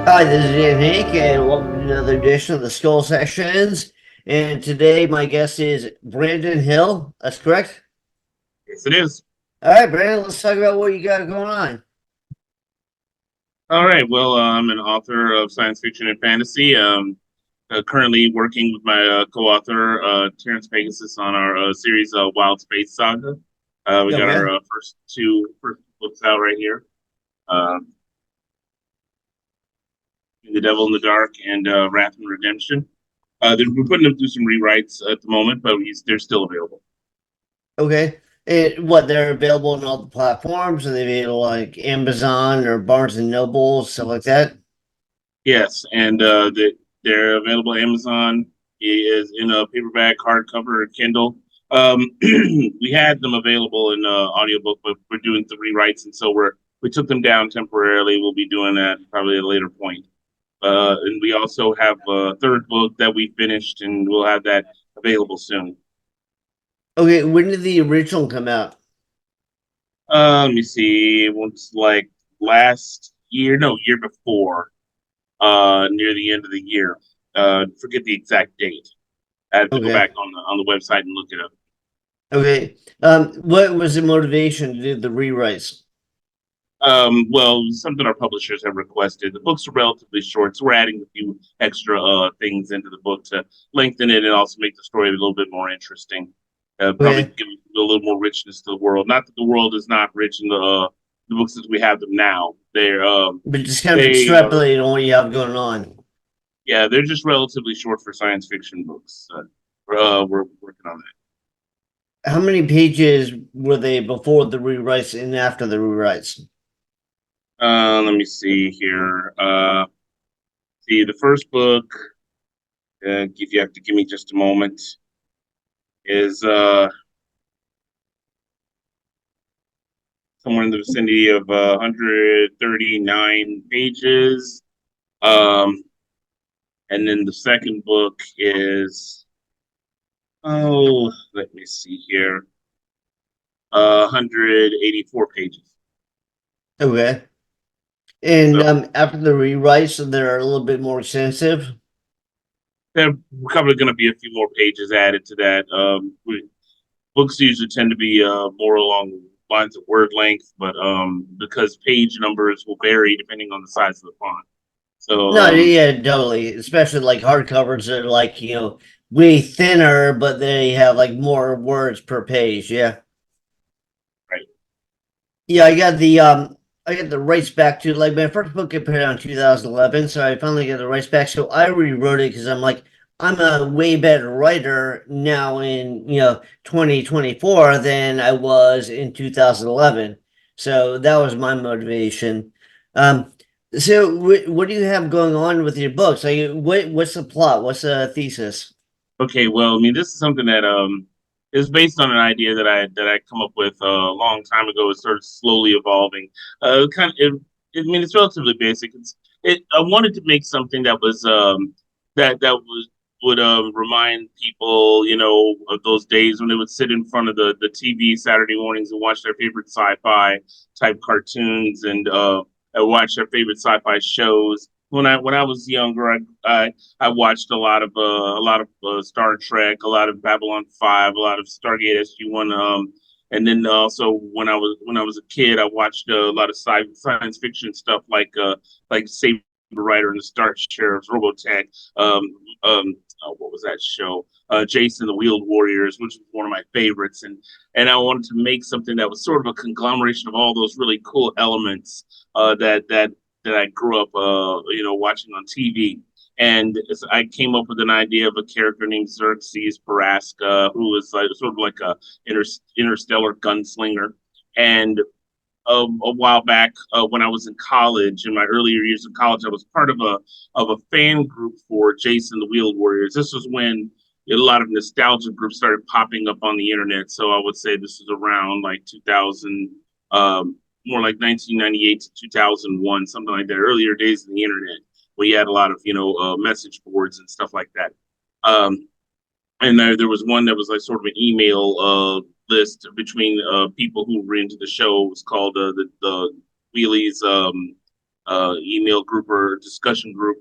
Hi, this is Henk, and welcome to another edition of the Skull Sessions. And today, my guest is Brandon Hill. That's correct. Yes, it is. All right, Brandon, let's talk about what you got going on. All right. Well, I'm an author of science fiction and fantasy. Currently working with my co-author Terence Pegasus on our series Wild Space Saga. We got our Okay. first books out right here. Uh, The Devil in the Dark and Wrath and Redemption. We're putting them through some rewrites at the moment, but they're still available. Okay. And what they're available on all the platforms? Are they available like Amazon or Barnes and Noble, stuff like that? Yes, and they're available. Amazon is in a paperback, hardcover, or Kindle. We had them available in audiobook, but we're doing the rewrites, and so we took them down temporarily. We'll be doing that probably at a later point. And we also have a third book that we finished, and we'll have that available soon. Okay, when did the original come out? Let me see. It was like last year, no, year before, near the end of the year. Forget the exact date. I have to go Okay. back on the website and look it up. Okay. What was the motivation to do the rewrites? Well, something our publishers have requested. The books are relatively short, so we're adding a few extra things into the book to lengthen it and also make the story a little bit more interesting. Probably Okay. give a little more richness to the world. Not that the world is not rich in the books as we have them now. But just kind of They are extrapolate on what you have going on. yeah, they're just relatively short for science fiction books. We're working on How many pages were they before the rewrites and after the rewrites? that. Let me see here. See the first book. If you have to give me just a moment, is somewhere in the vicinity of 139 pages. Um, and then the second book is let me see here, 184 pages. Okay. And So after the rewrites, they're a little bit more extensive. there's probably going to be a few more pages added to that. Books usually tend to be more along lines of word length, but because page numbers will vary depending on the size of the font. So No, yeah, totally. Especially like hardcovers that are like, way thinner, but they have like more words per page. Yeah. right. Yeah, I got the rights back to like my first book I put out in 2011, so I finally got the rights back. So I rewrote it because I'm like, I'm a way better writer now in 2024 than I was in 2011. So that was my motivation. Um, so what do you have going on with your books? Like, what's the plot? What's the thesis? Okay, well, I mean, this is something that is based on an idea that I come up with a long time ago. It's sort of slowly evolving. Kind of, I mean, it's relatively basic. I wanted to make something that was that was would remind people, of those days when they would sit in front of the TV Saturday mornings and watch their favorite sci-fi type cartoons and watch their favorite sci-fi shows. When I was younger, I watched a lot of Star Trek, a lot of Babylon 5, a lot of Stargate SG-1, and then also when I was a kid, I watched a lot of science fiction stuff like Saber Rider and the Star Sheriffs, Robotech. Um, what was that show? Jason the Wheeled Warriors, which was one of my favorites, and I wanted to make something that was sort of a conglomeration of all those really cool elements that I grew up, watching on TV. And I came up with an idea of a character named Xerxes Paraska, who was like, sort of like a interstellar gunslinger. And a while back, when I was in college, in my earlier years of college, I was part of a fan group for Jason the Wheeled Warriors. This was when a lot of nostalgia groups started popping up on the internet. So I would say this is around like 2000, more like 1998 to 2001, something like that. Earlier days of the internet, we had a lot of message boards and stuff like that. Um, and there was one that was like sort of an email list between people who were into the show. It was called the Wheelies. email group or discussion group.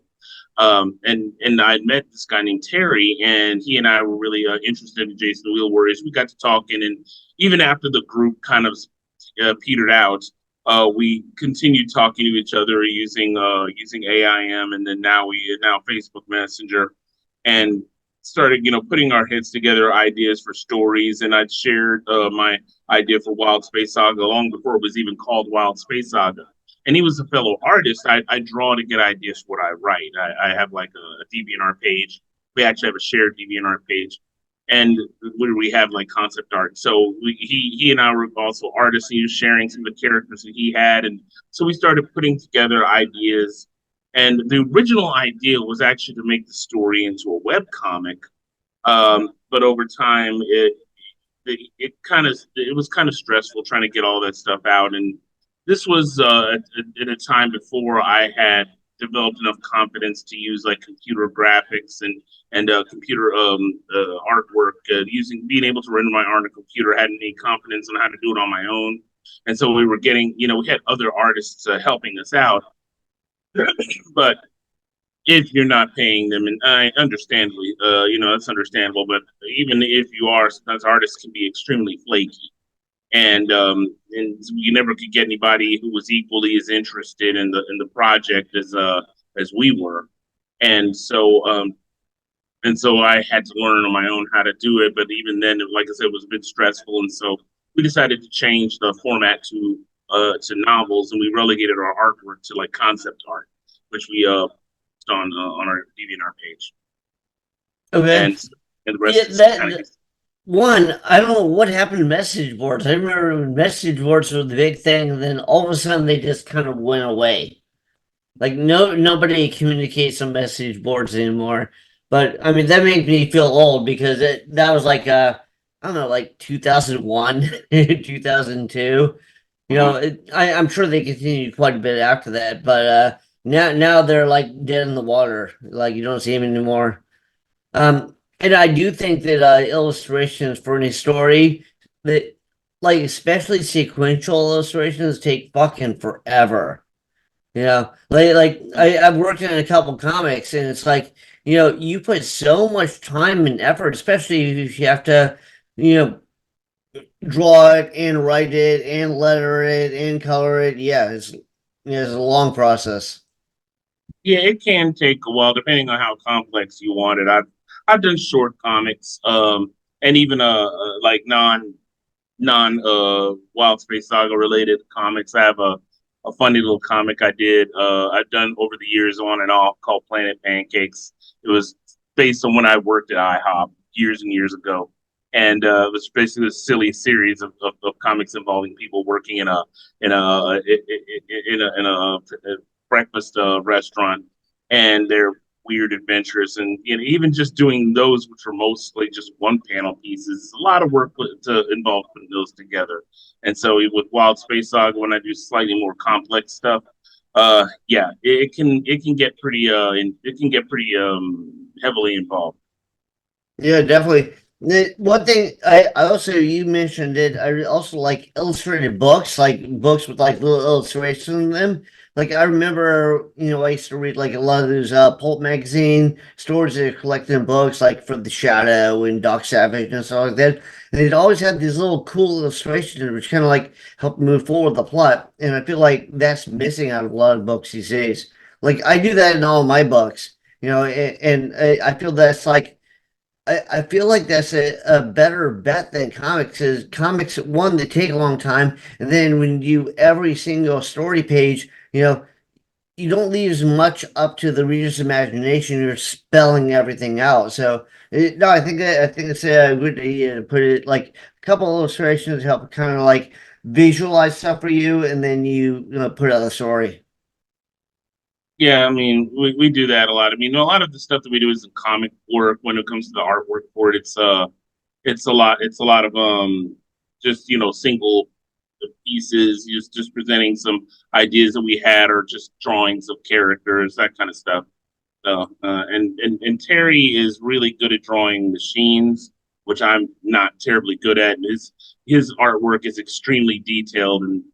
And I met this guy named Terry, and he and I were really interested in Jason the Wheel Warriors. We got to talking, and even after the group kind of petered out, we continued talking to each other using AIM, and then now Facebook Messenger, and started putting our heads together, ideas for stories. And I'd shared my idea for Wild Space Saga long before it was even called Wild Space Saga. And he was a fellow artist. I draw to get ideas for what I write. I have like a DeviantArt page. We actually have a shared DeviantArt page, and where we have like concept art. So he and I were also artists. And he was sharing some of the characters that he had, and so we started putting together ideas. And the original idea was actually to make the story into a web comic, but over time it was kind of stressful trying to get all that stuff out. And this was at a time before I had developed enough confidence to use like computer graphics and computer artwork, using being able to render my art on a computer. Hadn't any confidence on how to do it on my own, and so we were getting, we had other artists helping us out, but if you're not paying them, and I understandably, that's understandable. But even if you are, sometimes artists can be extremely flaky, and you never could get anybody who was equally as interested in the project as we were. And so I had to learn on my own how to do it. But even then, like I said, it was a bit stressful, and so we decided to change the format to novels, and we relegated our artwork to like concept art, which we on our DeviantArt page, Okay. and and the Yeah, rest is kind of. that one, I don't know what happened to message boards. I remember when message boards were the big thing, and then all of a sudden they just kind of went away. Like nobody communicates on message boards anymore. But I mean that makes me feel old because that was like I don't know, like 2001, 2002. Mhm. I'm sure they continued quite a bit after that, but now they're like dead in the water. Like you don't see them anymore. And I do think that illustrations for any story that, like, especially sequential illustrations, take fucking forever. I've worked in a couple comics, and it's like, you put so much time and effort, especially if you have to, you know, draw it and write it and letter it and color it. Yeah, it's a long process. Yeah, it can take a while depending on how complex you want it. I've done short comics, and even like non Wild Space Saga related comics. I have a funny little comic I did. I've done over the years on and off called Planet Pancakes. It was based on when I worked at IHOP years and years ago, and it was basically a silly series of comics involving people working in a breakfast restaurant and their weird adventures. And even just doing those, which are mostly just one panel pieces, a lot of work to involve putting those together. And so with Wild Space Saga, when I do slightly more complex stuff, yeah, it can get pretty it can get pretty heavily involved. Yeah, definitely. The one thing I also you mentioned it. I also like illustrated books, like books with like little illustrations in them. Like I remember, I used to read like a lot of those pulp magazine stories that are collected in books, like for the Shadow and Doc Savage and stuff like that. And it always had these little cool illustrations, which kind of like help move forward the plot. And I feel like that's missing out of a lot of books these days. Like I do that in all my books, and I feel that's like I feel like that's a better bet than comics is comics one they take a long time and then when you every single story page you don't leave as much up to the reader's imagination, you're spelling everything out. So no, I think it's a good idea to put it like a couple illustrations to help kind of like visualize stuff for you and then put out the story. Yeah, I mean, we do that a lot. I mean, a lot of the stuff that we do is comic work. When it comes to the artwork for it, it's a lot of just single pieces, just presenting some ideas that we had, or just drawings of characters, that kind of stuff. And Terry is really good at drawing machines, which I'm not terribly good at. And his artwork is extremely detailed, and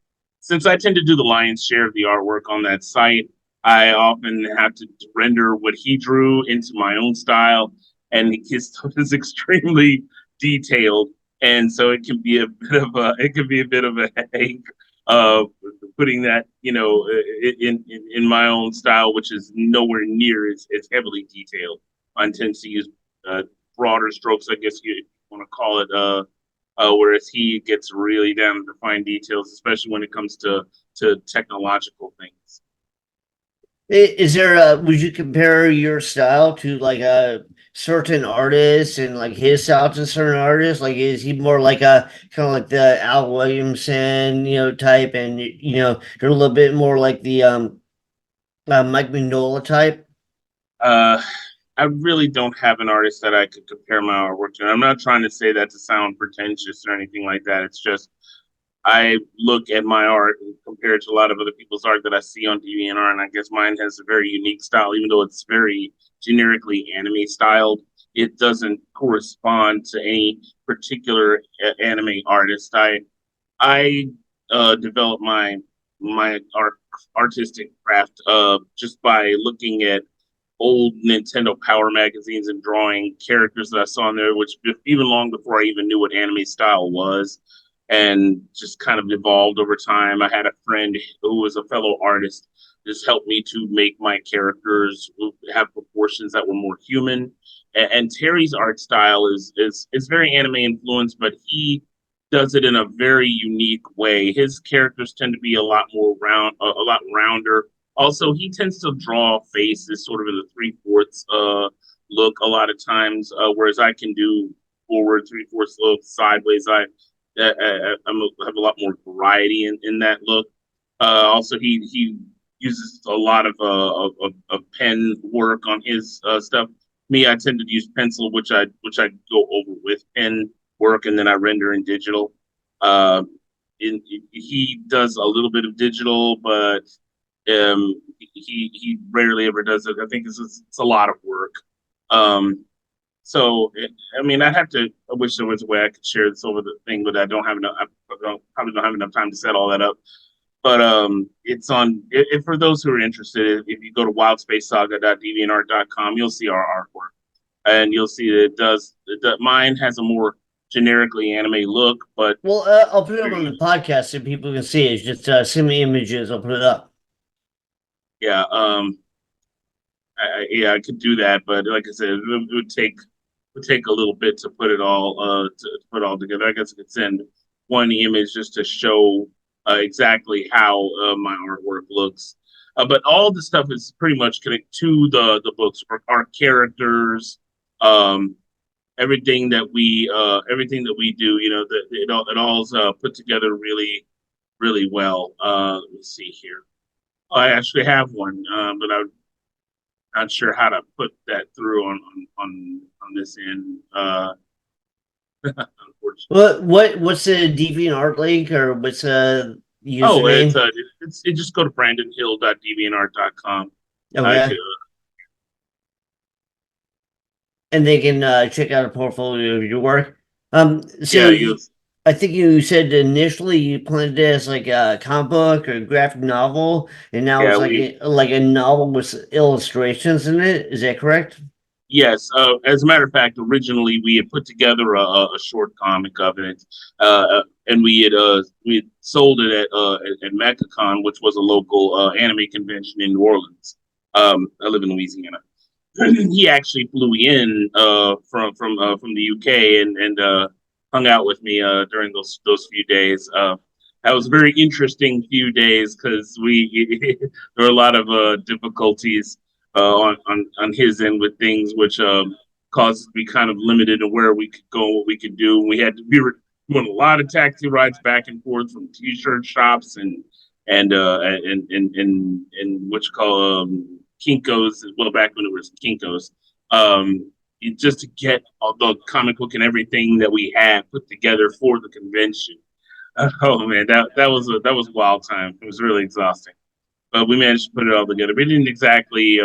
since I tend to do the lion's share of the artwork on that site, I often have to render what he drew into my own style, and his stuff is extremely detailed, and so it can be a bit of a headache uh, putting that in my own style, which is nowhere near as heavily detailed. I tend to use uh, broader strokes, I guess you want to call it. Whereas he gets really down to the fine details, especially when it comes to technological things. Is there would you compare your style to like a certain artist and like his style to certain artists? Like, is he more like a kind of like the Al Williamson, type, and they're a little bit more like the Mike Mignola type? Uh, I really don't have an artist that I could compare my artwork to. I'm not trying to say that to sound pretentious or anything like that. It's just I look at my art and compare it to a lot of other people's art that I see on DeviantArt, and I guess mine has a very unique style, even though it's very generically anime styled. It doesn't correspond to any particular anime artist. I develop my artistic craft just by looking at old Nintendo Power magazines and drawing characters that I saw in there, which even long before I even knew what anime style was, and just kind of evolved over time. I had a friend who was a fellow artist just helped me to make my characters have proportions that were more human. And Terry's art style is very anime influenced, but he does it in a very unique way. His characters tend to be a lot more a lot rounder. Also, he tends to draw faces sort of in the three-fourths look a lot of times, whereas I can do forward three-fourths look, sideways. Have a lot more variety in that look. Also, he uses a lot of pen work on his stuff. Me, I tend to use pencil, which I go over with pen work, and then I render in digital. Uh, he does a little bit of digital, but he rarely ever does it. I think it's a lot of work. Um, I mean, I wish there was a way I could share this over the thing, but I don't have enough. Probably don't have enough time to set all that up. But it's on. If for those who are interested, if you go to wildspacesaga.deviantart.com, you'll see our artwork, and you'll see that mine has a more generically anime look, but Well, I'll put it up on the very, podcast so people can see it. Just send me images. I'll put it up. yeah, yeah, I could do that, but like I said, it would take a little bit to put it all to put it all together. I guess I could send one image just to show exactly how my artwork looks. But all the stuff is pretty much connected to the books, our characters, um, everything that we do. You know, it all's put together really well. Let me see here. I actually have one, but I'm not sure how to put that through on this end. Unfortunately. What's the Deviant Art link or what's Oh, username? it just go to brandonhill.deviantart.com. I Okay, could and they can check out a portfolio of your work. yeah, you I think you said initially you planned it as like a comic book or graphic novel, and now yeah it's like we like a novel with illustrations in it. Is that correct? yes. As a matter of fact, originally we had put together a short comic of it, and we had sold it at MechaCon, which was a local anime convention in New Orleans. I live in Louisiana. He actually flew in from the UK and hung out with me during those few days. That was a very interesting few days because we there were a lot of difficulties on his end with things, which caused us to be kind of limited in where we could go, what we could do. We were doing a lot of taxi rides back and forth from t-shirt shops and what you call Kinkos, well, back when it was Kinkos, just to get all the comic book and everything that we had put together for the convention. Oh man, that was a wild time. It was really exhausting, but we managed to put it all together. We didn't exactly.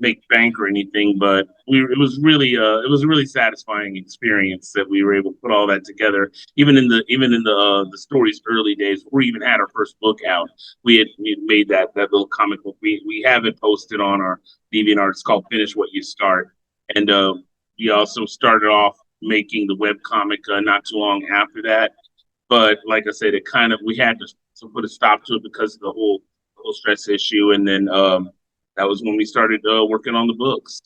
make bank or anything, but it was a really satisfying experience that we were able to put all that together. Even in the story's early days, before we even had our first book out, we had made that little comic book. We have it posted on our DeviantArt. It's called Finish What You Start, and we also started off making the web comic not too long after that. But like I said, it kind of we had to put a stop to it because of the whole stress issue, and then that was when we started working on the books.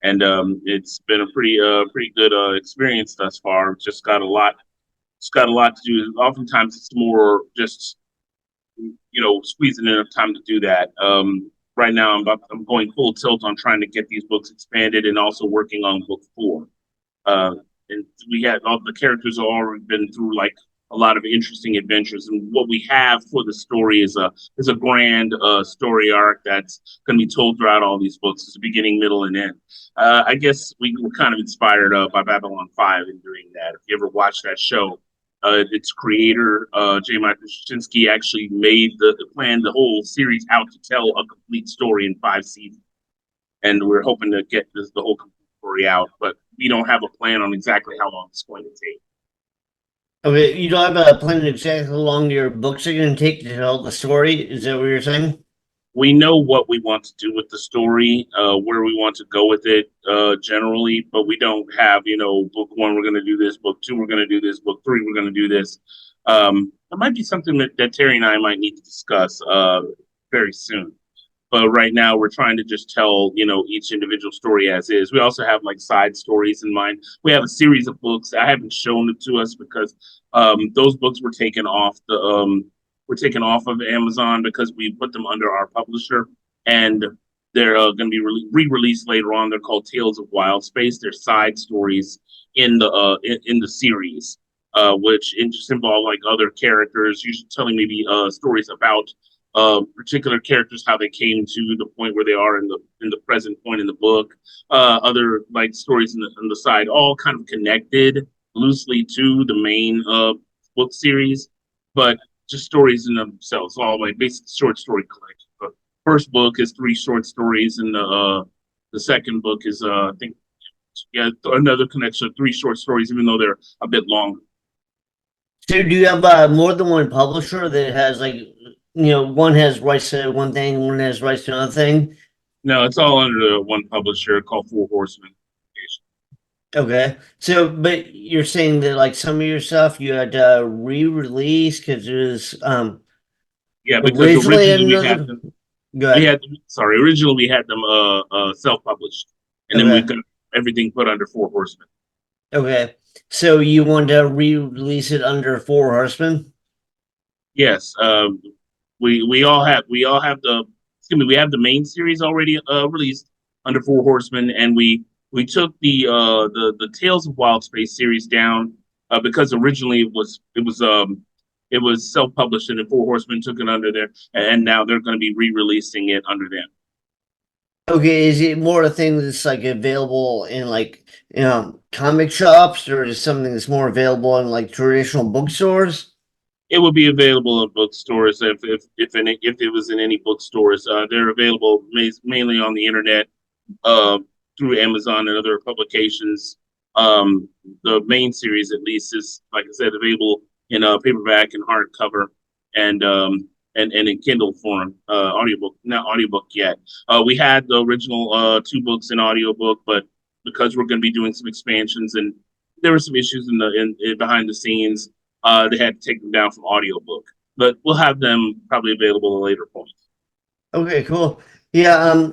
And it's been a pretty good experience thus far. It's got a lot to do. Oftentimes, it's more just squeezing enough time to do that. Right now, I'm going full tilt on trying to get these books expanded and also working on book four. Uh, and we had all the characters have already been through like a lot of interesting adventures, and what we have for the story is a grand story arc that's going to be told throughout all these books. It's a beginning, middle, and end. I guess we were kind of inspired by Babylon 5 in doing that. If you ever watched that show, its creator, J. Michael Straczynski, actually made planned the whole series out to tell a complete story in 5 seasons, and we're hoping to get the whole story out, but we don't have a plan on exactly how long it's going to take. Okay, you don't have a plan of exactly how long your books are going to take to tell the story. Is that what you're saying? We know what we want to do with the story, where we want to go with it generally, but we don't have, book one, we're going to do this, book two, we're going to do this, book three, we're going to do this. It might be something that Terry and I might need to discuss very soon. But right now, we're trying to just tell, each individual story as is. We also have like side stories in mind. We have a series of books. I haven't shown it to us because those books were taken off of Amazon because we put them under our publisher, and they're going to be re-released later on. They're called Tales of Wild Space. They're side stories in the series, which just involve like other characters, usually telling maybe stories about particular characters, how they came to the point where they are in the present point in the book. Other like stories in the side, all kind of connected loosely to the main book series, but just stories in themselves, all like basic short story collection. The first book is 3 short stories, and the second book is I think yeah another connection of 3 short stories, even though they're a bit longer. So do you have more than one publisher that has like, one has rights to one thing, one has rights to another thing? No, it's all under one publisher called Four Horsemen. Okay. So, but you're saying that like some of your stuff you had to re-release because it was Yeah, because originally originally we had another. them Go ahead. originally we had them self-published, and then we Okay. got everything put under Four Horsemen. Okay. So you want to re-release it under Four Horsemen? Yes, we all have the excuse me, we have the main series already released under Four Horsemen, and we took the Tales of Wild Space series down because originally it was self-published, and the Four Horsemen took it under there, and now they're going to be re-releasing it under them. Okay. Is it more a thing that's like available in like comic shops, or is it something that's more available in like traditional bookstores? It will be available in bookstores if it was in any bookstores. They're available mainly on the internet uh, through Amazon and other publications. The main series, at least, is like I said, available in paperback and hardcover, and and in Kindle form, audiobook, not audiobook yet. We had the original 2 books in audiobook, but because we're going to be doing some expansions and there were some issues in behind the scenes, they had to take them down from audiobook. But we'll have them probably available at a later point. Okay, cool. Yeah,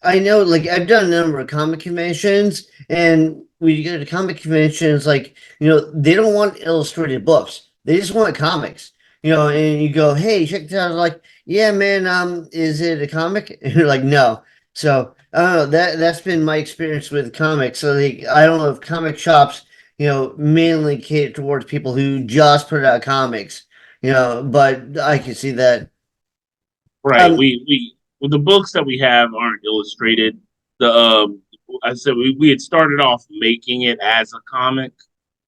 I know, like I've done a number of comic conventions, and when you go to comic conventions, like they don't want illustrated books; they just want comics. And you go, "Hey, check this out!" Like, yeah, man, is it a comic? And you're like, "No." So I don't know. That's been my experience with comics. So like, I don't know if comic shops, mainly cater towards people who just put out comics. But I can see that. Right. Um, We well, the books that we have aren't illustrated. The I said we had started off making it as a comic,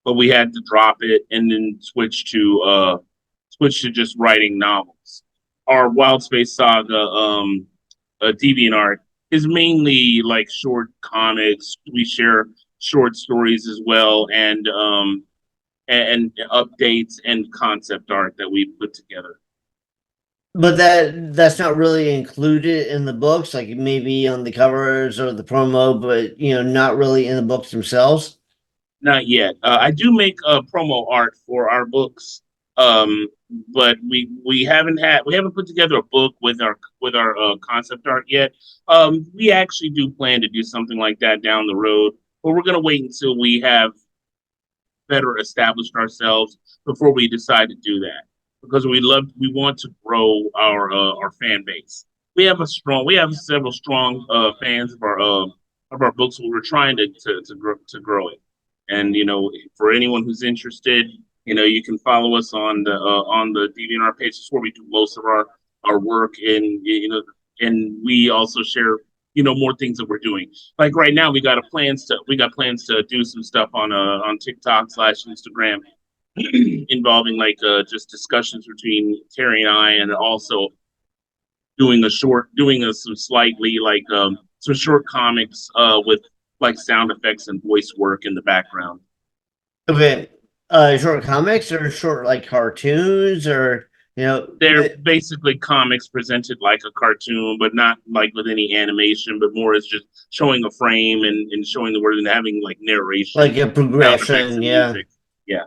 but we had to drop it and then switch to just writing novels. Our Wild Space Saga DeviantArt is mainly like short comics. We share short stories as well, and updates and concept art that we put together. But that's not really included in the books, like maybe on the covers or the promo, but not really in the books themselves. Not yet. I do make promo art for our books, um, but we haven't put together a book with our concept art yet. We actually do plan to do something like that down the road, but we're gonna wait until we have better established ourselves before we decide to do that because we want to grow our fan base. We have several strong fans of our books. We're trying to grow it, and for anyone who's interested, you can follow us on the DeviantArt page. That's where we do most of our work, and and we also share more things that we're doing. Like right now, we got plans to do some stuff on TikTok slash Instagram involving like just discussions between Terry and I, and also some slightly like some short comics with like sound effects and voice work in the background. Okay, short comics or short like cartoons or They're basically comics presented like a cartoon, but not like with any animation, but more as just showing a frame and showing the word and having like narration, like a sound effects, progression, and yeah. music. Yeah.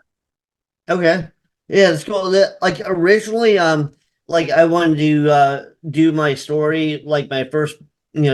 Okay. Yeah, it's cool. Like originally, like I wanted to do my story, like my first,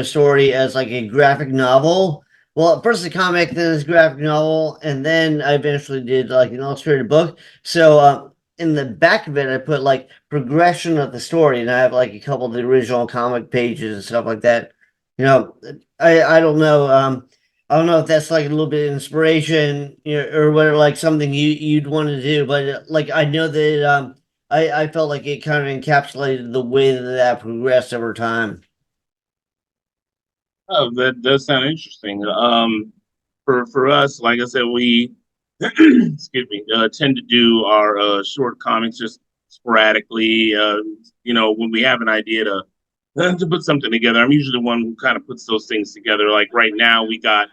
story as like a graphic novel. Well, at first a comic, then it's a graphic novel, and then I eventually did like an illustrated book. So in the back of it, I put like progression of the story, and I have like a couple of the original comic pages and stuff like that. You know, I don't know. I don't know if that's like a little bit of inspiration, or whether like something you'd want to do, but like I know that I felt like it kind of encapsulated the way that progressed over time. Oh, that does sound interesting. For us, like I said, we excuse me, tend to do our short comics just sporadically. When we have an idea to put something together, I'm usually the one who kind of puts those things together. Like right now, we got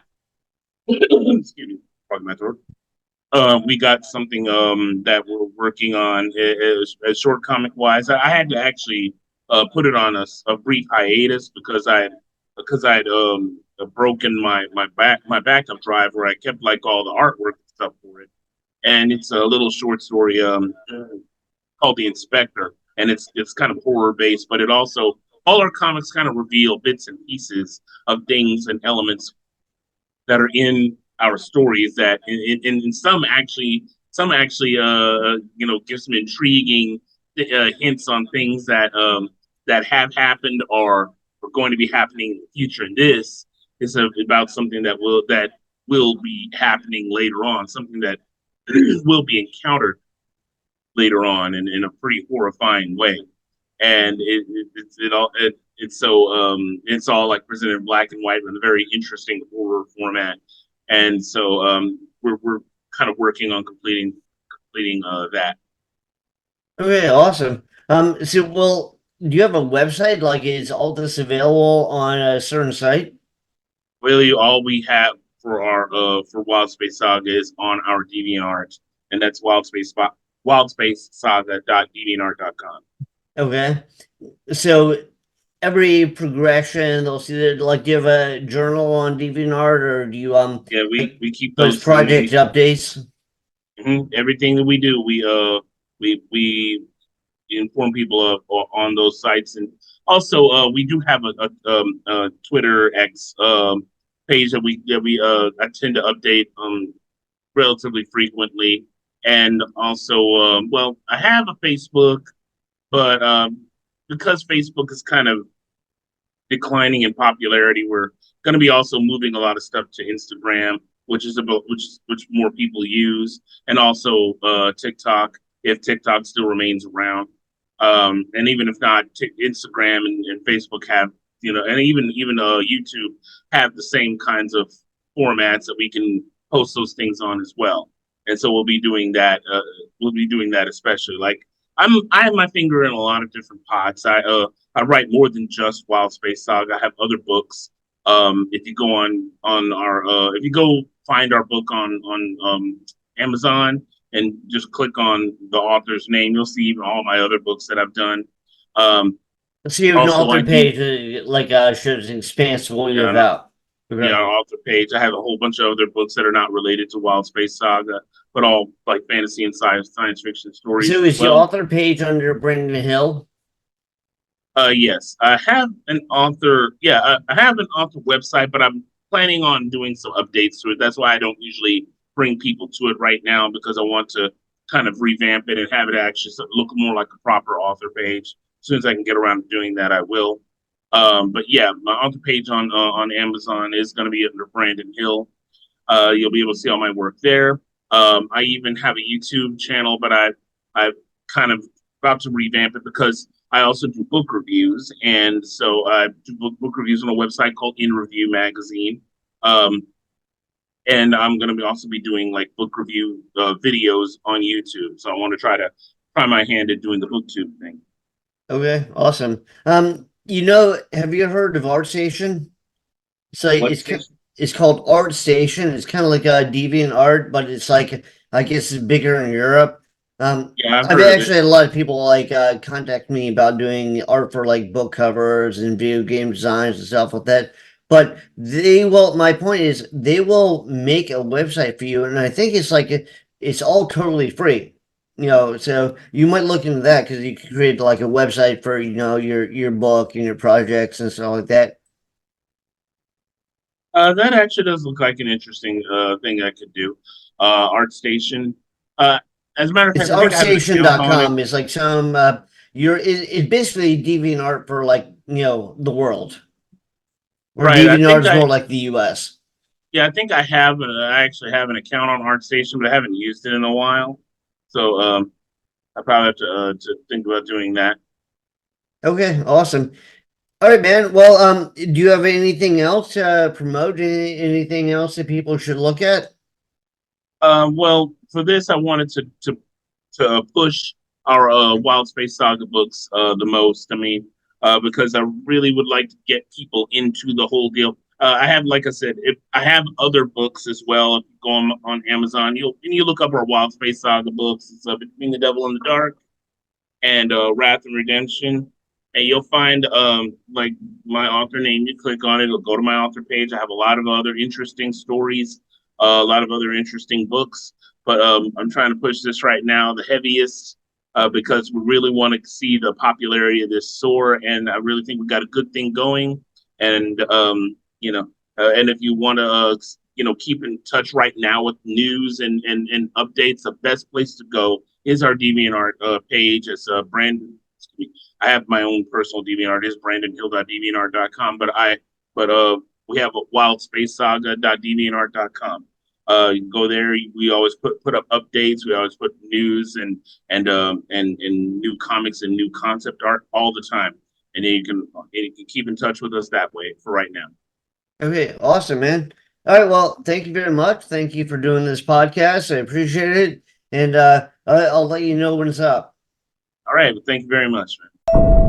excuse me, talking my throat. We got something that we're working on as short comic wise. I had to actually put it on a brief hiatus because I had broken my backup drive where I kept like all the artwork and stuff for it, and it's a little short story called The Inspector, and it's kind of horror based, but it also all our comics kind of reveal bits and pieces of things and elements that are in our stories that in some actually give some intriguing hints on things that have happened or are going to be happening in the future. And this is about something that will be happening later on, something that will be encountered later on in a pretty horrifying way. And it's all like presented in black and white in a very interesting horror format. And so we're kind of working on completing that. Okay, awesome. So well, do you have a website? Like, is all this available on a certain site? Really, all we have for Wild Space Saga is on our DeviantArt, and that's wildspacesaga.deviantart.com. Okay, so every progression they'll see that like do you have a journal on DeviantArt or do you Yeah, like we keep post those and project updates? everything that we do, we inform people on those sites, and also we do have a Twitter X page that we I tend to update relatively frequently, and also well, I have a Facebook, but because Facebook is kind of declining in popularity, we're going to be also moving a lot of stuff to Instagram, which more people use, and also TikTok if TikTok still remains around. And even if not, Instagram and Facebook have and even YouTube have the same kinds of formats that we can post those things on as well. And so we'll be doing that. We'll be doing that especially like I have my finger in a lot of different pots. I write more than just Wild Space Saga. I have other books. If you go on our if you go find our book on Amazon and just click on the author's name, you'll see even all my other books that I've done. Um, So you have an Also, I author do, page like shows an expansive yeah, about. yeah, Okay. our author page. I have a whole bunch of other books that are not related to Wild Space Saga, but all like fantasy and science fiction stories So as is the well. author page under Brandon Hill? Yes, I have an author. Yeah, I have an author website, but I'm planning on doing some updates to it. That's why I don't usually bring people to it right now because I want to kind of revamp it and have it actually look more like a proper author page. As soon as I can get around to doing that, I will. But yeah, my author page on Amazon is going to be under Brandon Hill. You'll be able to see all my work there. I even have a YouTube channel, but I kind of about to revamp it because I also do book reviews, and so I do book reviews on a website called In Review Magazine. Um, and I'm going to be also be doing like book review videos on YouTube. So I want to try my hand at doing the booktube thing. Okay, awesome. Have you heard of ArtStation? So What station? it's called ArtStation. It's kind of like a deviant art, but it's like I guess it's bigger in Europe. Yeah, I've I've heard of it. actually had a lot of people like contact me about doing art for like book covers and video game designs and stuff like that. But they will. My point is, they will make a website for you, and I think it's like it's all totally free. So you might look into that because you can create like a website for your book and your projects and stuff like that. That actually does look like an interesting thing I could do. ArtStation. Uh, as a matter of It's fact, I think I have an account on it. artstation.com. It's like it's basically deviant art for like, the world. Or Right. deviant art is more like the US. Yeah, I think I actually have an account on ArtStation, but I haven't used it in a while. So I probably have to think about doing that. Okay, awesome. All right, man. Well, do you have anything else to promote? Anything else that people should look at? Well, for this, I wanted to push our Wild Space Saga books the most. I mean, because I really would like to get people into the whole deal. I have, like I said, if I have other books as well. If you go on Amazon, you look up our Wild Space Saga books. It's Between the Devil and the Dark and Wrath and Redemption. And you'll find like my author name. You click on it, it'll go to my author page. I have a lot of other interesting stories, a lot of other interesting books. But I'm trying to push this right now, the heaviest, because we really want to see the popularity of this soar, and I really think we got a good thing going. And and if you want to keep in touch right now with news and updates, the best place to go is our DeviantArt page. It's Brandon. I have my own personal DeviantArt. It's brandonhill.deviantart.com, but we have a wildspacesaga.deviantart.com. You can go there. We always put up updates. We always put news and new comics and new concept art all the time. And then you can keep in touch with us that way for right now. Okay, awesome, man. All right, well, thank you very much. Thank you for doing this podcast. I appreciate it. And I'll let you know when it's up. All right. Well, thank you very much, man.